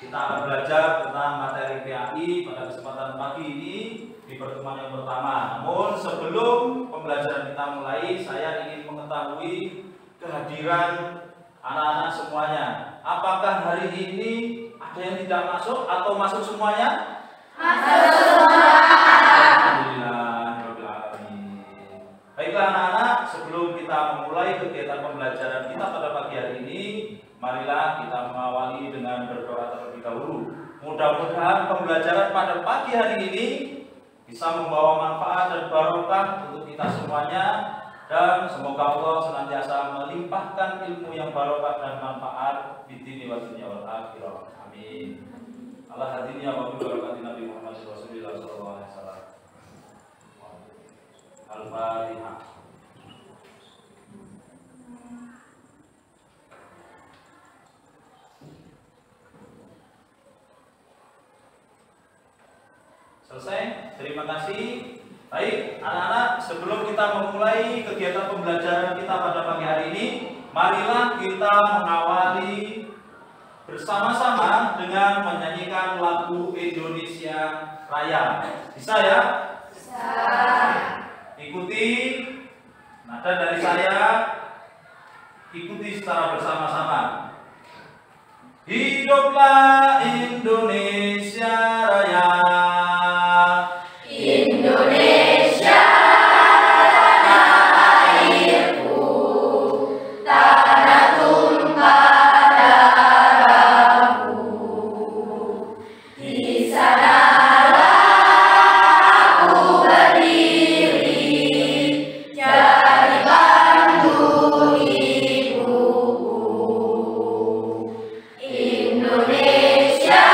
Kita akan belajar tentang materi PAI pada kesempatan pagi ini di pertemuan yang pertama. Namun sebelum pembelajaran kita mulai, saya ingin mengetahui kehadiran anak-anak semuanya. Apakah hari ini ada yang tidak masuk atau masuk semuanya? Masuk semua. Alhamdulillah. Baiklah anak-anak, sebelum kita memulai kegiatan pembelajaran kita pada pagi hari ini, marilah kita mengawali dengan berdoa terlebih dahulu. Mudah-mudahan pembelajaran pada pagi hari ini bisa membawa manfaat dan barokah untuk kita semuanya, dan semoga Allah senantiasa melimpahkan ilmu yang barokah dan manfaat di dini wa dunya wal akhirah. Amin. Allah hadinya wa bi barakati Nabi Muhammad Rasulullah sallallahu alaihi wasallam. Al-Fatihah. Selesai? Terima kasih. Baik, anak-anak, sebelum kita memulai kegiatan pembelajaran kita pada pagi hari ini, marilah kita mengawali bersama-sama dengan menyanyikan lagu Indonesia Raya. Bisa ya? Bisa. Ikuti nada dari saya, ikuti secara bersama-sama. Hiduplah Indonesia Raya. Indonesia tanah airku, tanah tumpah darahku. Di sanalah aku berdiri, jadi pandu ibuku. Indonesia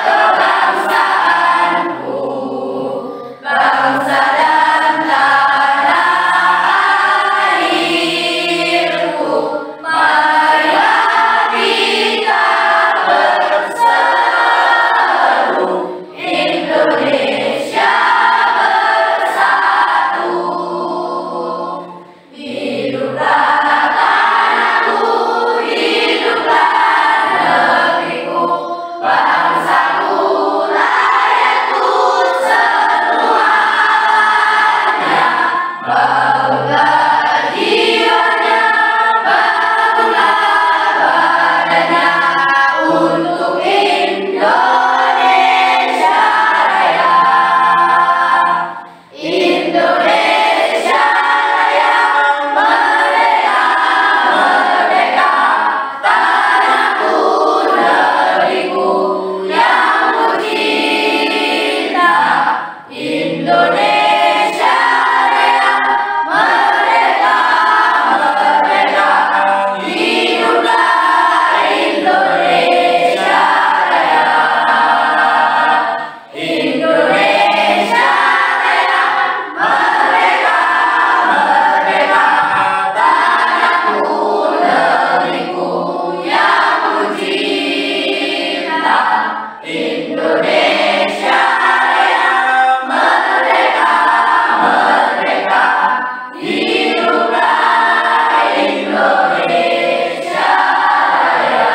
kebangsaanku, bangsa dan tanah airku. Marilah kita berseru, Indonesia bersatu. Hiduplah tanahku, hiduplah negeriku, bangsaku, rakyatku semuanya. Bangunlah jiwanya, bangunlah badannya untuk Indonesia Raya. Indonesia Raya, merdeka, merdeka, tanahku, negeriku yang ku cinta. Indonesia Raya, merdeka, merdeka, hiduplah Indonesia Raya. Indonesia Raya, merdeka, merdeka, tanahku, negeriku yang ku cinta. Indonesia Raya, merdeka, merdeka, hiduplah Indonesia Raya.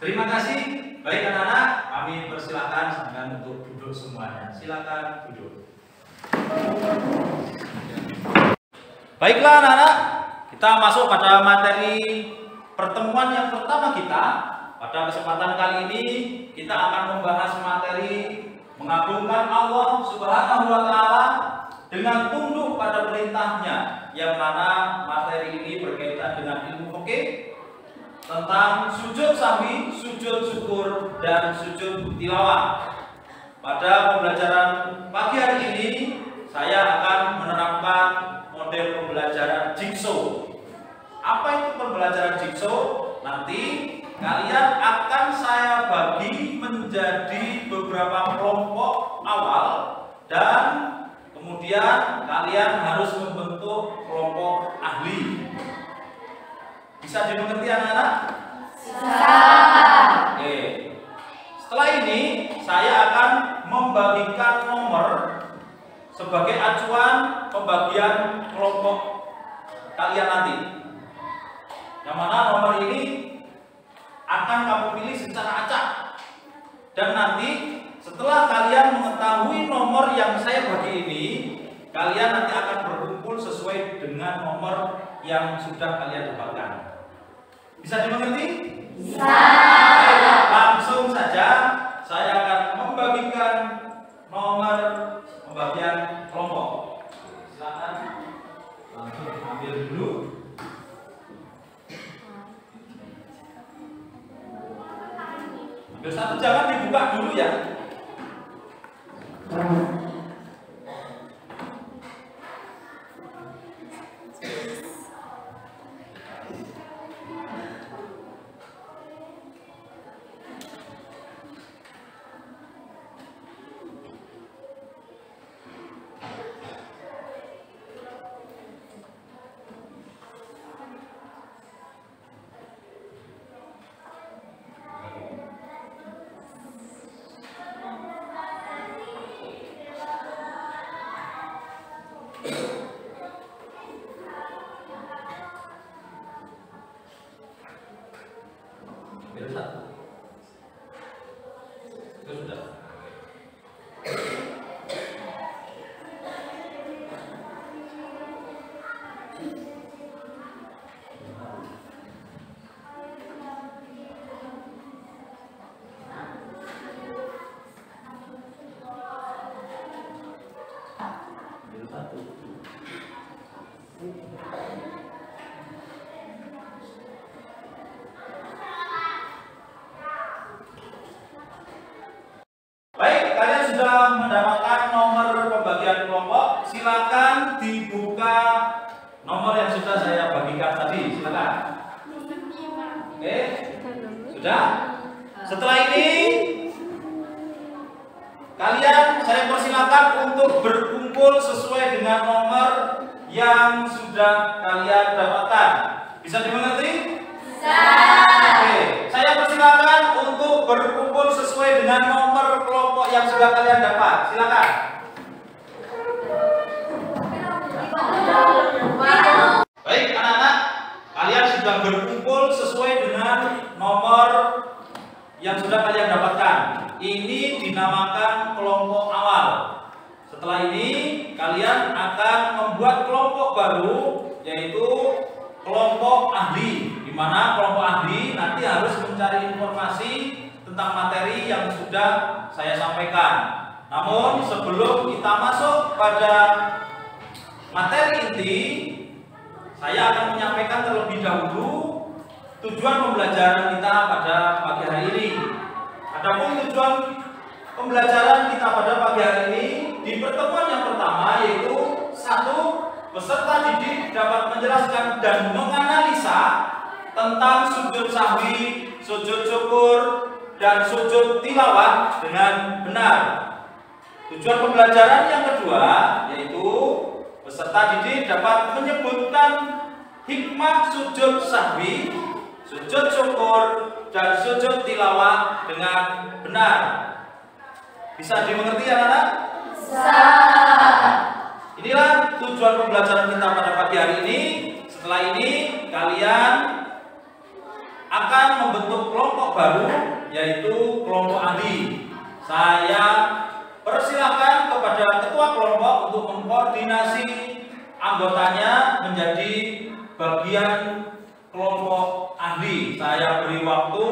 Terima kasih. Baik anak-anak, kami persilahkan dengan untuk duduk semuanya. Silakan duduk. Baiklah anak-anak, kita masuk pada materi pertemuan yang pertama kita. Pada kesempatan kali ini kita akan membahas materi mengagungkan Allah Subhanahu wa Ta'ala dengan tunduk pada perintahnya, yang mana materi ini berkaitan dengan ilmu fikih tentang sujud sahwi, sujud syukur, dan sujud tilawah. Pada pembelajaran pagi hari ini saya akan menerapkan model pembelajaran jigsaw. Apa itu pembelajaran jigsaw? Nanti kalian akan saya bagi menjadi beberapa kelompok awal, dan kemudian kalian harus membentuk kelompok ahli. Bisa dimengerti anak-anak? Bisa. Oke. Setelah ini saya akan membagikan nomor sebagai acuan pembagian kelompok kalian nanti. Yang mana nomor ini akan Dan nanti setelah kalian mengetahui nomor yang saya bagi ini, kalian nanti akan berkumpul sesuai dengan nomor yang sudah kalian dapatkan. Bisa dimengerti? Bisa. Langsung saja saya akan membagikan nomor pembagian kelompok. Silakan langsung ambil dulu. Ambil satu, jangan dibuka dulu ya. Itu sudah. Baik, kalian sudah mendapatkan nomor pembagian kelompok. Silakan dibuka nomor yang sudah saya bagikan tadi. Silakan. Oke, sudah. Setelah ini kalian saya persilakan untuk berkumpul sesuai dengan nomor yang sudah kalian dapatkan. Bisa dimengerti? Bisa. Oke, saya persilakan untuk berkumpul sesuai dengan nomor kelompok yang sudah kalian dapat. Silakan. Baik, anak-anak, kalian sudah berkumpul sesuai dengan nomor yang sudah kalian dapatkan. Ini dinamakan kelompok awal. Setelah ini kalian akan membuat kelompok baru, yaitu kelompok ahli, di mana kelompok ahli nanti harus mencari informasi tentang materi yang sudah saya sampaikan. Namun sebelum kita masuk pada materi inti, saya akan menyampaikan terlebih dahulu tujuan pembelajaran kita pada pagi hari ini. Adapun tujuan pembelajaran kita pada pagi hari ini di pertemuan yang pertama yaitu 1. Peserta didik dapat menjelaskan dan menganalisa tentang sujud sahwi, sujud syukur, dan sujud tilawah dengan benar. Tujuan pembelajaran yang kedua yaitu peserta didik dapat menyebutkan hikmah sujud sahwi, sujud syukur, dan sujud tilawah dengan benar. Bisa dimengerti anak-anak? Bisa. Inilah tujuan pembelajaran kita pada pagi hari ini. Setelah ini kalian akan membentuk kelompok baru, yaitu kelompok ahli. Saya persilahkan kepada ketua kelompok untuk mengkoordinasi anggotanya menjadi bagian kelompok ahli. Saya beri waktu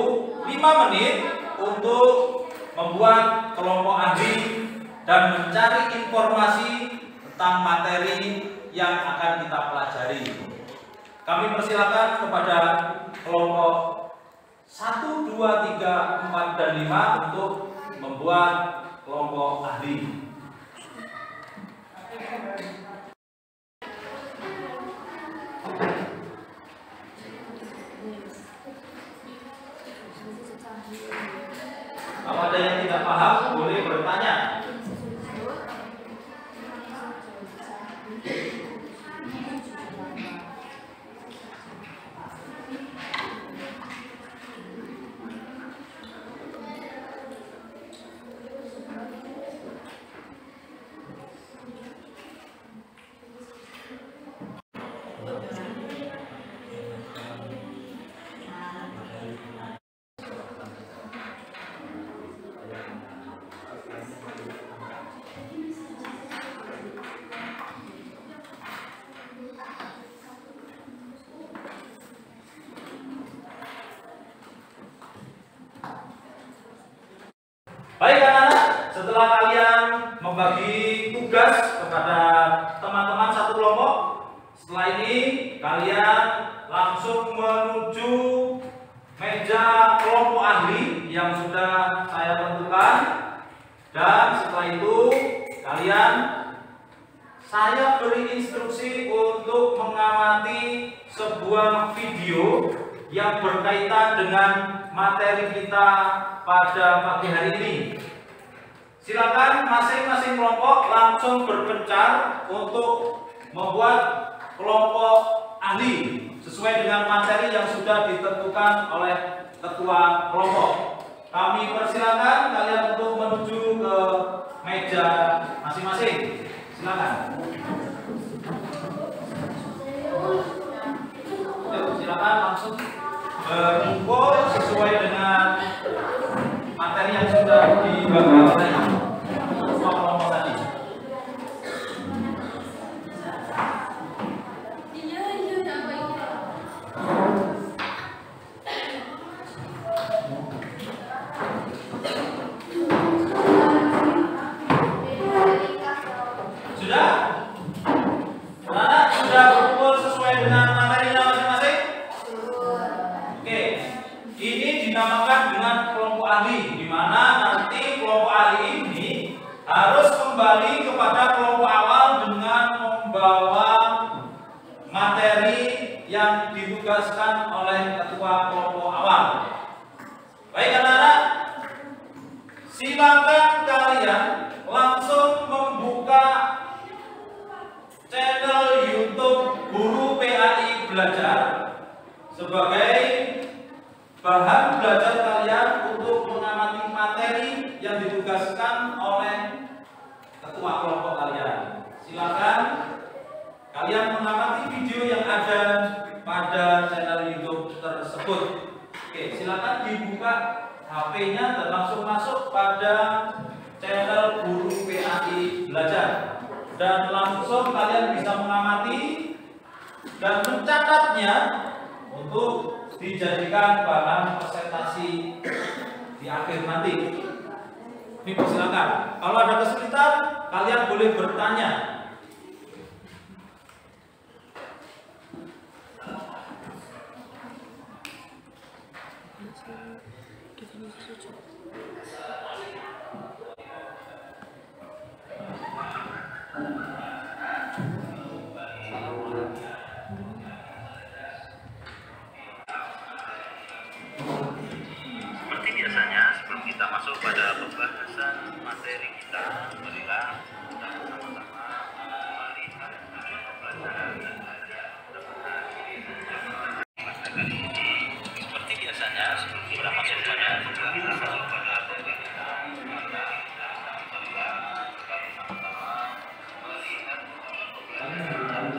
5 menit untuk membuat kelompok ahli dan mencari informasi tentang materi yang akan kita pelajari. Kami persilakan kepada kelompok 1, 2, 3, 4, dan 5 untuk membuat kelompok ahli. Kalau ada yang tidak paham, boleh bertanya. setelah kalian membagi tugas kepada teman-teman satu kelompok, setelah ini kalian langsung menuju meja kelompok ahli yang sudah saya tentukan. Dan setelah itu saya beri instruksi untuk mengamati sebuah video yang berkaitan dengan materi kita pada pagi hari ini. Silakan masing-masing kelompok langsung berpencar untuk membuat kelompok ahli sesuai dengan materi yang sudah ditentukan oleh ketua kelompok. Kami persilakan kalian untuk menuju ke meja masing-masing. Silakan. Silakan langsung berkumpul sesuai dengan materi yang sudah dibagi oleh semua kelompok tadi. Sudah berkumpul sesuai dengan materinya masing-masing? Oke, ini dinamakan dengan kelompok ahli, di mana nanti kelompok ahli ini harus kembali kepada kelompok awal dengan membawa materi yang ditugaskan oleh ketua kelompok awal. Baik anak-anak, silakan kalian langsung membuka channel YouTube Guru PAI Belajar sebagai bahan belajar kalian untuk mengamati materi yang ditugaskan oleh ketua kelompok kalian. Silakan kalian mengamati video yang ada pada channel YouTube tersebut. Oke, silakan dibuka HP-nya dan langsung masuk pada channel Guru PAI Belajar. Dan langsung kalian bisa mengamati dan mencatatnya untuk dijadikan bahan presentasi di akhir nanti. Ini persilakan. Kalau ada kesulitan, kalian boleh bertanya. Seperti biasanya, sebelum kita masuk pada pembahasan materi kita, marilah kita bersama-sama melihat pembelajaran dan kajian pada kali ini. Seperti biasanya, sebelum kita masuk pada pembahasan materi kita, marilah kita bersama-sama melihat pembelajaran.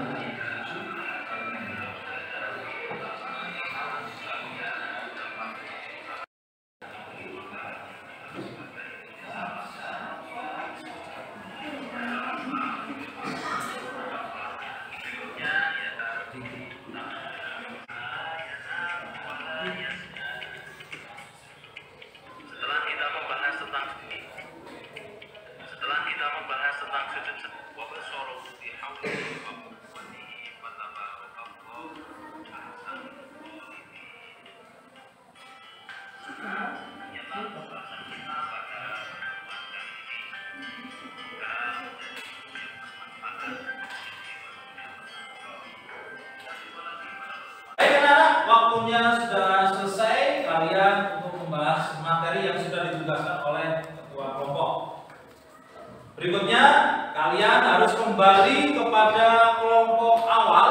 Setelah kita membahas tentang sujud wa basara bi hauli wa quwwatihi wa tabarakallahu ahsanul khaliqin. Pembahasan kita pada kesempatan ini semoga Baik anak-anak, waktunya sudah selesai kalian untuk membahas materi yang sudah ditugaskan oleh ketua kelompok. Berikutnya, kalian harus kembali kepada kelompok awal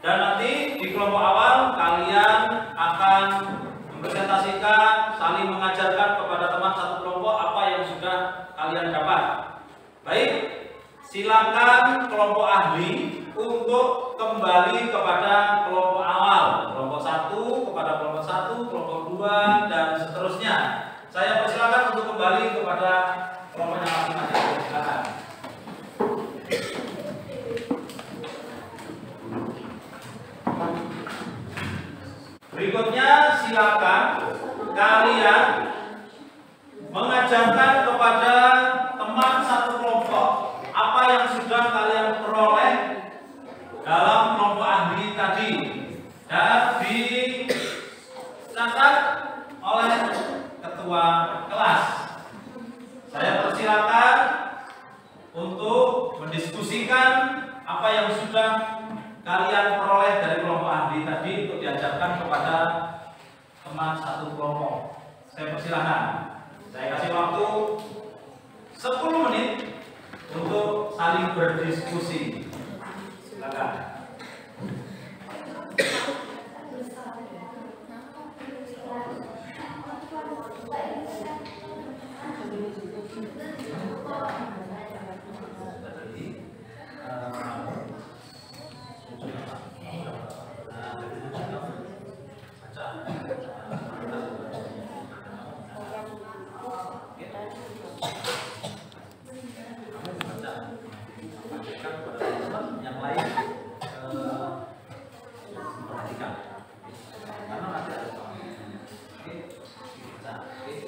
dan nanti di kelompok awal kalian akan mempresentasikan, saling mengajarkan kepada teman satu kelompok apa yang sudah kalian dapat. Baik, silakan kelompok ahli untuk kembali kepada kelompok awal. Kelompok 1 kepada kelompok 1, kelompok 2 dan seterusnya. Saya persilakan untuk kembali kepada kelompoknya masing-masing. Silakan. Berikutnya silakan kalian mengajarkan kepada ketua kelas. Saya persilakan untuk mendiskusikan apa yang sudah kalian peroleh dari kelompok ahli tadi untuk diajarkan kepada teman satu kelompok. Saya persilakan. Saya kasih waktu 10 menit untuk saling berdiskusi. Silakan. Yang lain perhatikan karena nanti ada soal. Oke,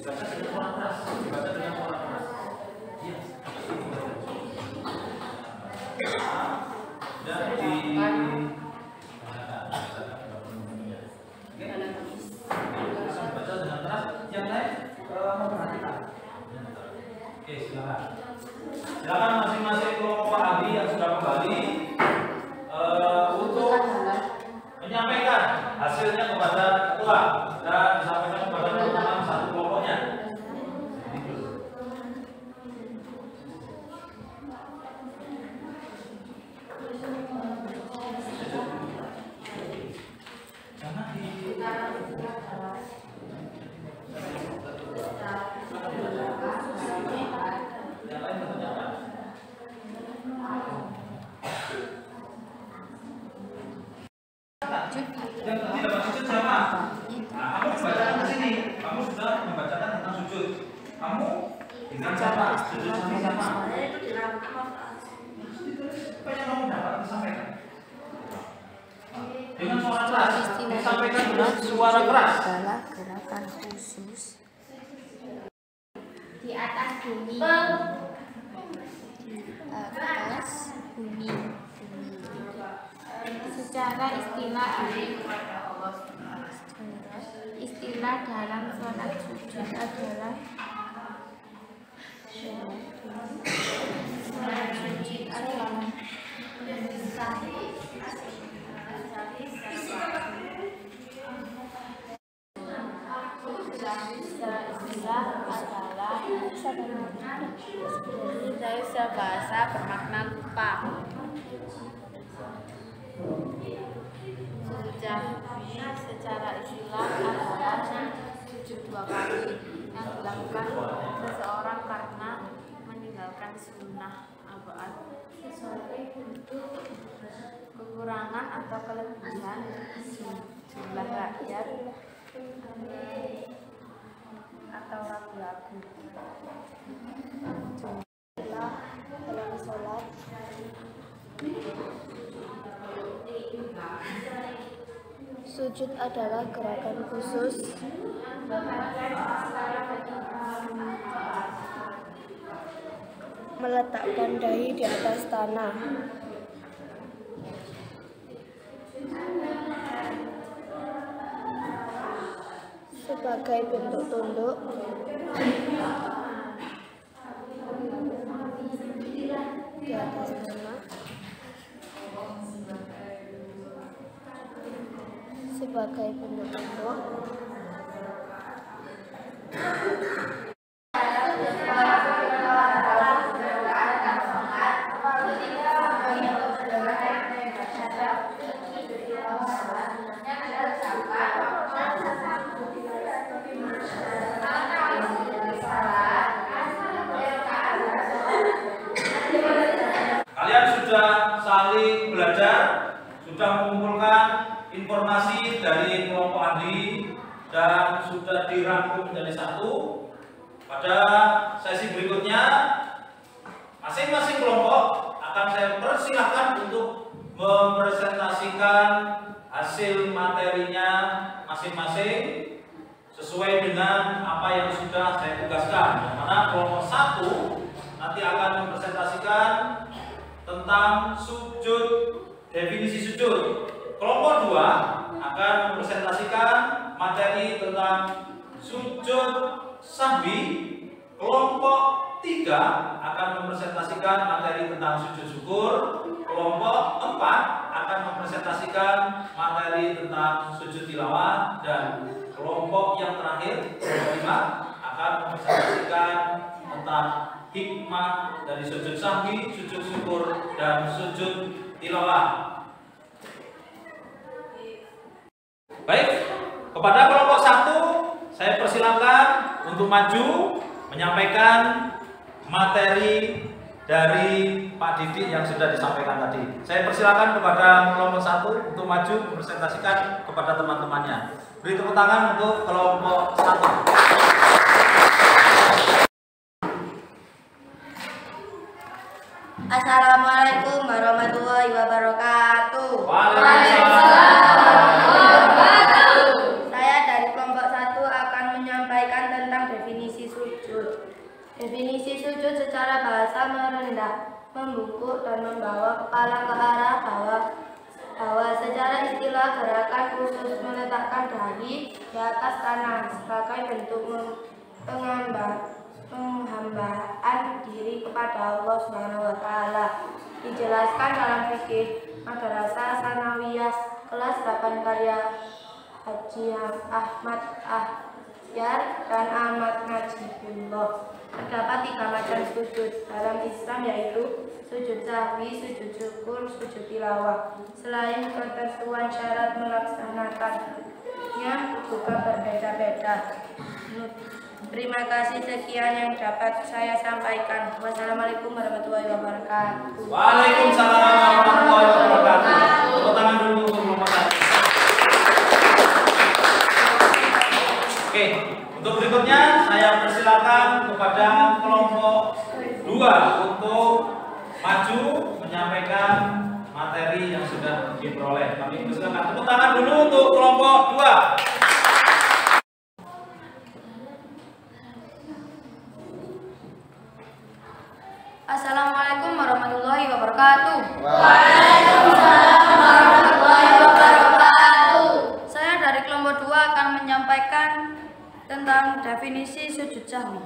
baca dengan suara keras, baca dengan suara keras. Iya. Dan di baca dengan keras. Yang lain memperhatikan. Oke, silakan. Silakan masing-masing kelompok ahli yang sudah kembali untuk menyampaikan hasilnya kepada ketua dan disampaikan kepada teman-teman satu kelompoknya. Jangan di yang lain bertanya. Yang tidak bersujud siapa? Nah, kamu membacakan ke sini. Kamu sudah membacakan tentang sujud. Kamu dengan siapa? Sujud sama siapa? Apa yang kamu dapat disampaikan? Dengan suara keras. Disampaikan dengan suara keras. Adalah gerakan khusus di atas bumi. Atas bumi. Secara istilah dalam sholat sujud adalah dari bahasa bermakna lupa. Secara istilah adalah sujud 2 kali yang dilakukan seseorang karena meninggalkan sunnah abad sesuai bentuk kekurangan atau kelebihan jumlah rakyat atau ragu-ragu. Dalam sholat sujud adalah gerakan khusus meletakkan dahi di atas tanah. Sebagai bentuk tunduk di atas tanah. Sebagai bentuk tunduk Kalian sudah saling belajar, sudah mengumpulkan informasi dari kelompok ahli dan sudah dirangkum menjadi satu. Pada sesi berikutnya masing-masing kelompok akan saya persilahkan untuk mempresentasikan hasil materinya masing-masing sesuai dengan apa yang sudah saya tugaskan. Yang mana kelompok 1 nanti akan mempresentasikan tentang sujud, definisi sujud. Kelompok 2 akan mempresentasikan materi tentang sujud sahwi, kelompok 3 akan mempresentasikan materi tentang sujud syukur, kelompok 4 akan mempresentasikan materi tentang sujud tilawah, dan kelompok yang terakhir, kelompok 5 akan mempresentasikan tentang hikmah dari sujud sahwi, sujud syukur, dan sujud tilawah. Baik, kepada kelompok 1 saya persilakan untuk maju menyampaikan materi dari Pak Didik yang sudah disampaikan tadi. Saya persilakan kepada kelompok 1 untuk maju mempresentasikan kepada teman-temannya. Beri tepuk tangan untuk kelompok 1. Assalamualaikum warahmatullahi wabarakatuh. Saya dari kelompok 1 akan menyampaikan tentang definisi sujud. Definisi sujud secara bahasa merendah, membungkuk dan membawa kepala ke arah bawah. Secara istilah, gerakan khusus meletakkan dahi di atas tanah sebagai bentuk penghambaan diri kepada Allah SWT. Dijelaskan dalam fikih Madrasah Sanawiyah kelas 8 karya Haji Ahmad Ahyar dan Ahmad Najibullah. Terdapat 3 macam sujud dalam Islam, yaitu sujud sahwi, sujud syukur, sujud tilawah. Selain ketentuan syarat melaksanakannya juga berbeda-beda. Terima kasih, sekian yang dapat saya sampaikan. Wassalamualaikum warahmatullahi wabarakatuh. Waalaikumsalam warahmatullahi wabarakatuh. Tepuk tangan dulu untuk kelompok 1. Oke, untuk berikutnya saya persilakan kepada kelompok 2 untuk maju menyampaikan materi yang sudah diperoleh. Kami persilakan, tepuk tangan dulu untuk kelompok 2. Assalamualaikum warahmatullahi wabarakatuh. Waalaikumsalam warahmatullahi wabarakatuh. Saya dari kelompok 2 akan menyampaikan tentang definisi sujud sahwi.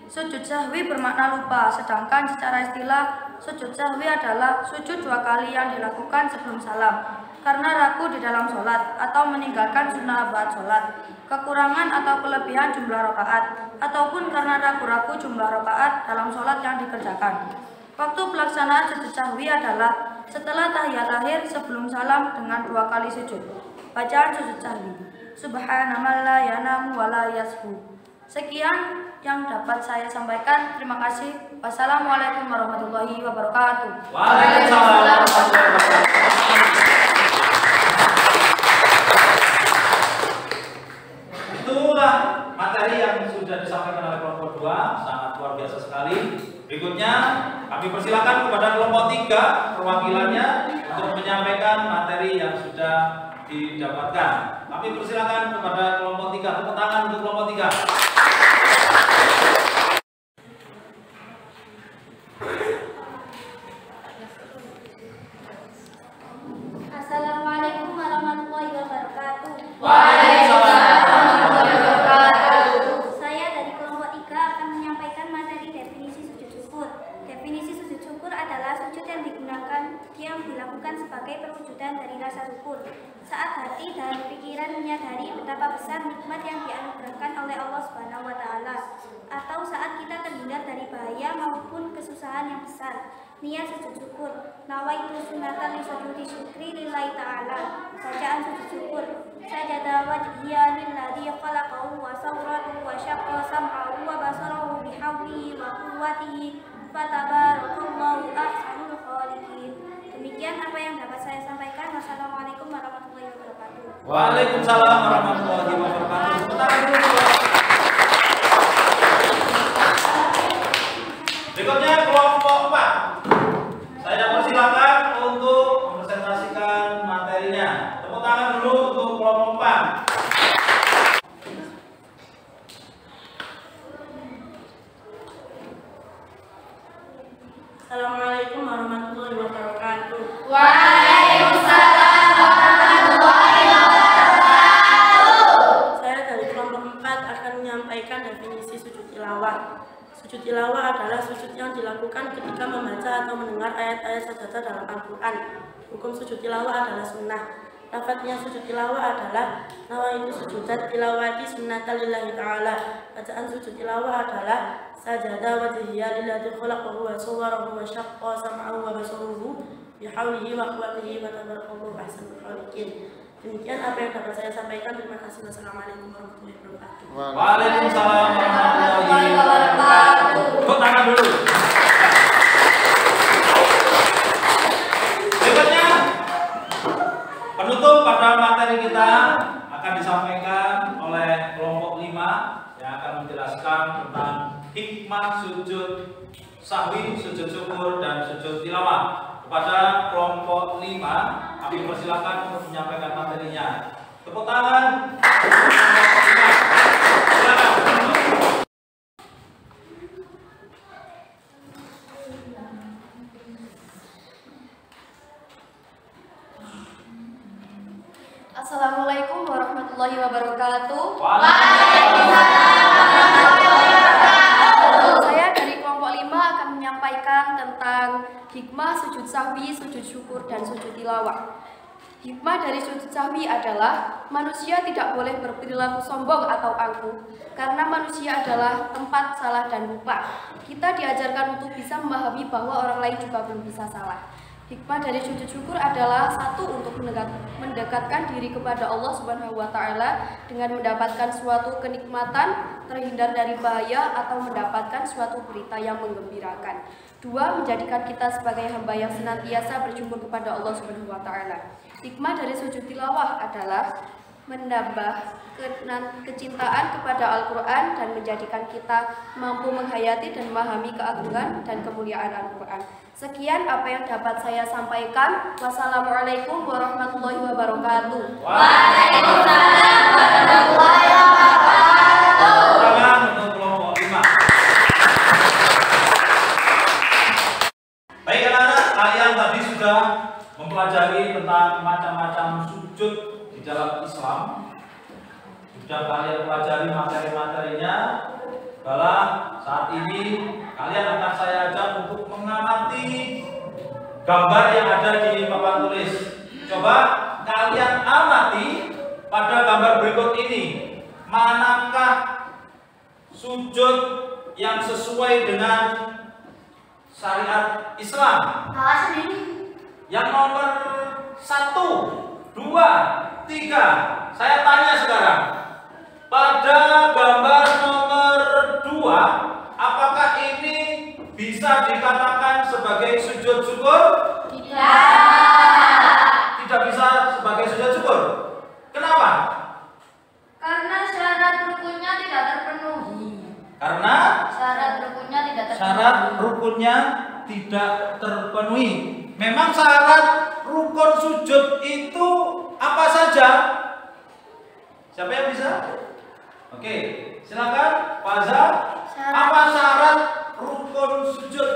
Sujud sahwi bermakna lupa, sedangkan secara istilah sujud sahwi adalah sujud 2 kali yang dilakukan sebelum salam karena ragu di dalam sholat atau meninggalkan sunnah buat sholat, kekurangan atau kelebihan jumlah rakaat, ataupun karena ragu-ragu jumlah rakaat dalam sholat yang dikerjakan. Waktu pelaksanaan sujud sahwi adalah setelah tahiyat akhir sebelum salam dengan 2 kali sujud. Bacaan sujud sahwi: Subhanallah la yanamu wa la yashu. Sekian yang dapat saya sampaikan. Terima kasih. Wassalamualaikum warahmatullahi wabarakatuh. Waalaikumsalam warahmatullahi wabarakatuh. Itulah materi yang sudah disampaikan oleh kelompok 2, sangat luar biasa sekali. Berikutnya kami persilakan kepada kelompok 3 perwakilannya untuk menyampaikan materi yang sudah didapatkan. Kami persilakan kepada kelompok 3. Tepuk tangan untuk kelompok 3. Assalamualaikum warahmatullahi wabarakatuh. Saya dari kelompok 3 akan menyampaikan materi definisi sujud syukur. Definisi sujud syukur adalah sujud yang dilakukan sebagai perwujudan dari rasa syukur. Saat hati dan pikiran menyadari betapa besar nikmat yang dianugerahkan oleh Allah Subhanahu wa Ta'ala, atau saat kita terhindar dari bahaya maupun kesusahan yang besar. Niat sujud syukur. Nawaitu sunatan li sujudi syukri lillahi ta'ala. Bacaan sujud syukur. Sajada wajhiya lilladzi khalaqahu wa sawwarahu wa syaqqa sam'ahu wa basarahu bihawlihi wa quwwatihi. Fatabarakallahu ahsanul khaliqin. Demikian apa yang dapat saya sampaikan. Wassalamualaikum warahmatullahi wabarakatuh. Waalaikumsalam warahmatullahi wabarakatuh. Berikutnya kelompok 4. Saya persilakan untuk mempresentasikan materinya. Tepuk tangan dulu untuk kelompok 4. Assalamualaikum warahmatullahi wabarakatuh. Waalaikumsalam warahmatullahi wabarakatuh. Saya dari kelompok 4 akan menyampaikan menyampaikan definisi sujud tilawah. Sujud tilawah adalah sujud yang dilakukan ketika membaca atau mendengar ayat-ayat sajadah dalam Al-Quran. Hukum sujud tilawah adalah sunnah. Lafadznya sujud tilawah adalah nawaitu sujudat tilawati sunnatan lillahi ta'ala. Bacaan sujud tilawah adalah sajada wajhiyya lillahi khalaq wa huwa sawwarahu wa syaqqa sam'ahu wa basaruhu bihaulihi wa quwwatihi wa tabarakallahu ahsanul khaliqin. Demikian apa yang dapat saya sampaikan. Terima kasih. Wassalamualaikum warahmatullahi wabarakatuh. Waalaikumsalam warahmatullahi wabarakatuh. Tepuk tangan dulu. Berikutnya, penutup pada materi kita akan disampaikan oleh kelompok 5 yang akan menjelaskan tentang hikmah sujud sahwi, sujud syukur, dan sujud tilawah. Kepada kelompok 5, kami persilakan untuk menyampaikan materinya. Tepuk tangan. Silakan. Assalamualaikum warahmatullahi wabarakatuh. Saya dari kelompok 5 akan menyampaikan tentang hikmah sujud sahwi, sujud syukur, dan sujud tilawah. Hikmah dari sujud sahwi adalah manusia tidak boleh berperilaku sombong atau angkuh, karena manusia adalah tempat salah dan lupa. Kita diajarkan untuk bisa memahami bahwa orang lain juga belum bisa salah. Hikmah dari sujud syukur adalah satu, untuk mendekatkan diri kepada Allah Subhanahu wa Ta'ala dengan mendapatkan suatu kenikmatan, terhindar dari bahaya, atau mendapatkan suatu berita yang menggembirakan. Dua, menjadikan kita sebagai hamba yang senantiasa bersyukur kepada Allah Subhanahu wa Ta'ala. Hikmah dari sujud tilawah adalah menambah kecintaan kepada Al-Quran dan menjadikan kita mampu menghayati dan memahami keagungan dan kemuliaan Al-Quran. Sekian apa yang dapat saya sampaikan. Wassalamualaikum warahmatullahi wabarakatuh. Waalaikumsalam warahmatullahi wabarakatuh. Tangan untuk kelompok 5. Baik anak-anak, kalian tadi sudah mempelajari tentang macam-macam sujud di dalam Islam. Sudah kalian pelajari materi-materinya. Bahwa saat ini kalian akan saya ajak untuk mengamati gambar yang ada di papan tulis. Coba kalian amati pada gambar berikut ini. Manakah sujud yang sesuai dengan syariat Islam? Yang nomor 1, 2, 3. Saya tanya sekarang. Pada gambar nomor 2, apakah ini bisa dikatakan sebagai sujud syukur? Tidak bisa sebagai sujud syukur. Kenapa? Karena syarat rukunnya tidak terpenuhi. Karena Syarat rukunnya tidak terpenuhi. syarat rukunnya tidak terpenuhi. Memang syarat rukun sujud itu apa saja? Siapa yang bisa? Oke, silakan Faza. Apa syarat rukun sujud?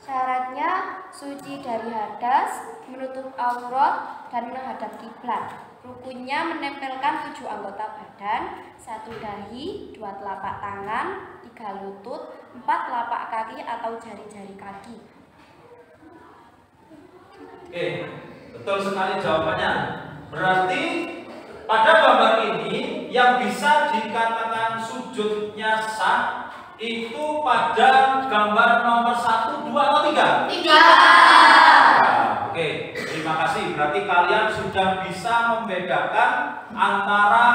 Syaratnya suci dari hadas, menutup aurat, dan menghadap kiblat. Rukunnya menempelkan 7 anggota badan, 1 dahi, 2 telapak tangan, 3 lutut, 4 telapak kaki atau jari-jari kaki. Oke, betul sekali jawabannya. Berarti pada gambar ini yang bisa dikatakan sujudnya sah itu pada gambar nomor 1, 2, atau 3? 3. Oke, terima kasih. Berarti kalian sudah bisa membedakan antara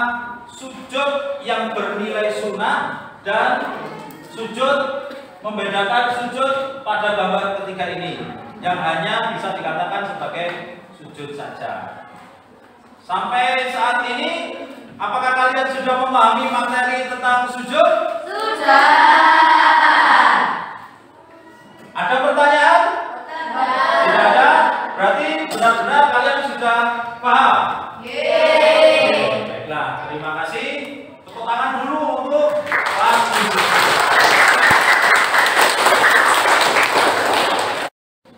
sujud yang bernilai sunnah dan membedakan sujud pada gambar ketiga ini yang hanya bisa dikatakan sebagai sujud saja. Sampai saat ini, apakah kalian sudah memahami materi tentang sujud? Sudah. Ada pertanyaan? Tidak ada? Berarti benar-benar kalian sudah paham? Baiklah, terima kasih. Tepuk tangan dulu untuk kelas 7.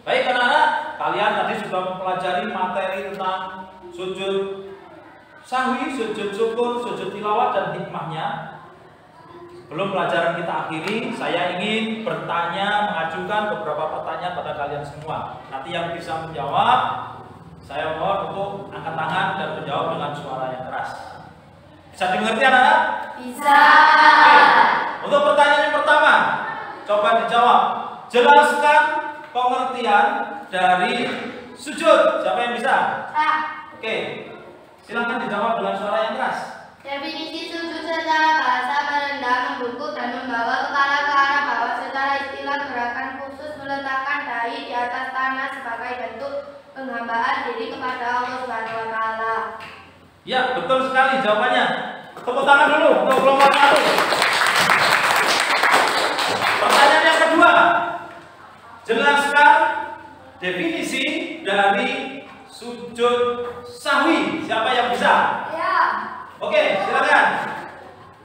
Baik anak-anak, kalian tadi sudah mempelajari materi tentang sujud sahwi, sujud syukur, sujud tilawah, dan hikmahnya. sebelum pelajaran kita akhiri, saya ingin bertanya, mengajukan beberapa pertanyaan pada kalian semua. Nanti yang bisa menjawab, saya mohon untuk angkat tangan dan menjawab dengan suara yang keras. Bisa dimengerti anak-anak? Bisa. Oke. Untuk pertanyaan yang pertama, coba dijawab. Jelaskan pengertian dari sujud. Siapa yang bisa? Oke. Silakan dijawab dengan suara yang keras. Definisi sujud secara bahasa merendah, membungkuk dan membawa kepala ke arah bawah. Secara istilah gerakan khusus meletakkan dahi di atas tanah sebagai bentuk penghambaan diri kepada Allah Subhanahu wa taala. Ya, betul sekali jawabannya. Tepuk tangan dulu untuk kelompok 1. Pertanyaan yang kedua. Jelaskan definisi dari sujud sahwi. Siapa yang bisa? Ya. Oke, silakan.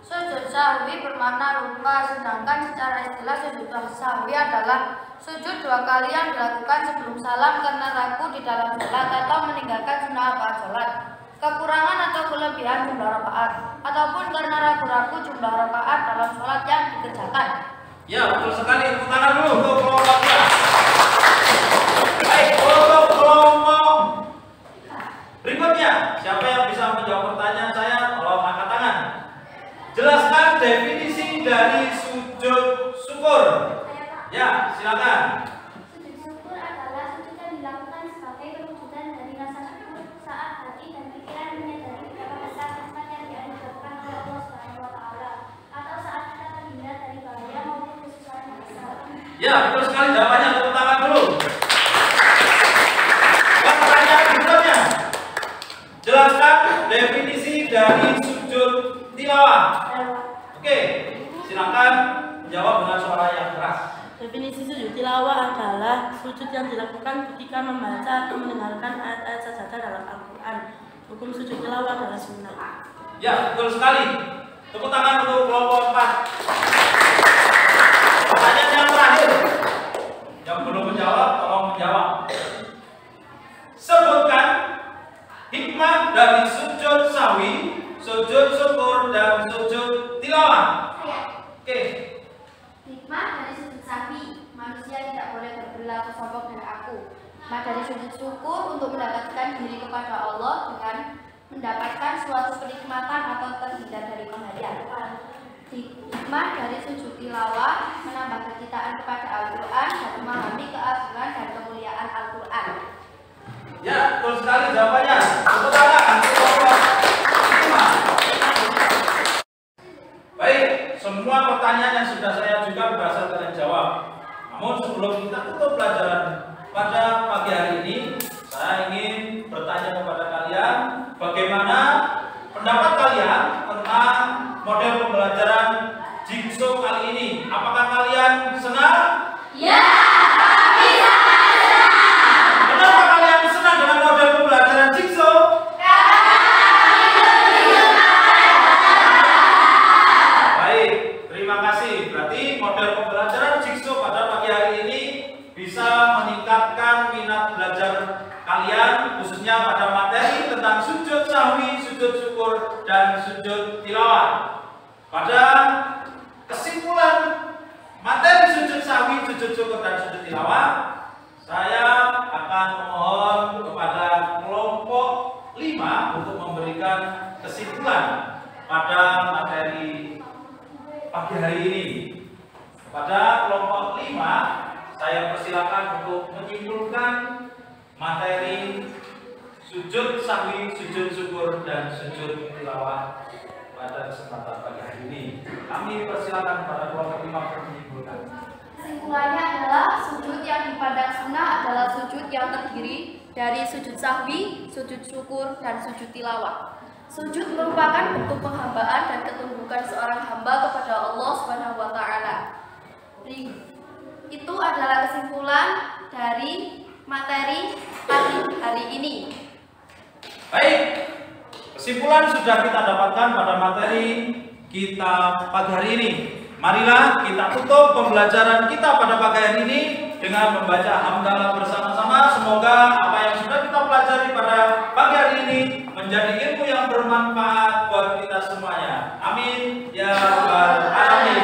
Sujud sahwi bermakna lupa, sedangkan secara istilah sujud sahwi adalah sujud 2 kali yang dilakukan sebelum salam karena ragu di dalam sholat atau meninggalkan sunnah rakaat sholat, kekurangan atau kelebihan jumlah rakaat, ataupun karena ragu-ragu jumlah rakaat dalam sholat yang dikerjakan. Ya, betul sekali. Tepuk tangan dulu untuk kelompok 2. Baik, untuk kelompok berikutnya, siapa yang bisa menjawab pertanyaan saya? Tolong angkat tangan. Jelaskan definisi dari sujud syukur. Ya, silakan. Sujud syukur adalah sujud yang dilakukan sebagai perwujudan dari rasa syukur saat hati dan pikiran menyadari betapa besar nikmat yang dianugerahkan oleh Allah Subhanahu wa taala, atau saat kita terhindar dari bahaya maupun kesusahan yang besar. Ya, betul sekali jawabannya. Tepuk tangan dulu. Pertanyaan berikutnya. Jelaskan definisi dari sujud tilawah. Oke, silakan menjawab dengan suara yang keras. Definisi sujud tilawah adalah sujud yang dilakukan ketika membaca atau mendengarkan ayat-ayat sajadah dalam Al-Quran. Hukum sujud tilawah adalah sunnah. Ya, betul sekali. Tepuk tangan untuk kelompok 4. Pertanyaan yang terakhir. Yang belum menjawab, tolong menjawab. Sebutkan hikmah dari sujud sahwi, sujud syukur, dan sujud tilawah. Oke. Hikmah dari sujud sahwi, manusia tidak boleh berperilaku sombong dan aku. Hikmah dari sujud syukur untuk mendapatkan diri kepada Allah dengan mendapatkan suatu kenikmatan atau terhindar dari bahaya. Hikmah dari sujud tilawah menambah kecintaan kepada Al-Quran dan memahami keagungan dan kemuliaan Al-Quran. Ya, betul sekali jawabannya. Tepuk tangan untuk kelompok 5. Baik, semua pertanyaan yang sudah saya ajukan berhasil kalian jawab. Namun sebelum kita tutup pelajaran pada pagi hari ini, saya ingin bertanya kepada kalian, bagaimana pendapat kalian tentang model pembelajaran Jigsaw kali ini? Apakah kalian senang? Ya, kami sangat senang. Kenapa kalian senang dengan model pembelajaran Jigsaw? Baik, terima kasih. Berarti model pembelajaran Jigsaw pada pagi hari ini bisa meningkatkan minat belajar kalian, khususnya pada materi tentang sujud sahwi, sujud syukur, dan sujud tilawah. Pada kesimpulan materi sujud sahwi, sujud syukur, dan sujud tilawah, saya akan memohon kepada kelompok 5 untuk memberikan kesimpulan pada materi pagi hari ini. Pada kelompok 5, saya persilakan untuk menyimpulkan materi sujud sahwi, sujud syukur, dan sujud tilawah pada kesempatan pagi hari ini. Kami persilakan pada kelompok 5 untuk menyimpulkan. Kesimpulannya adalah sujud yang dipandang sunnah adalah sujud yang terdiri dari sujud sahwi, sujud syukur, dan sujud tilawah. Sujud merupakan bentuk penghambaan dan ketundukan seorang hamba kepada Allah Subhanahu wa taala. Itu adalah kesimpulan dari materi pagi hari ini. Baik, kesimpulan sudah kita dapatkan pada materi kita pagi hari ini. Marilah kita tutup pembelajaran kita pada pagi hari ini dengan membaca hamdalah bersama-sama. Semoga apa yang sudah kita pelajari pada pagi hari ini menjadi ilmu yang bermanfaat buat kita semuanya. Amin ya rabbal alamin.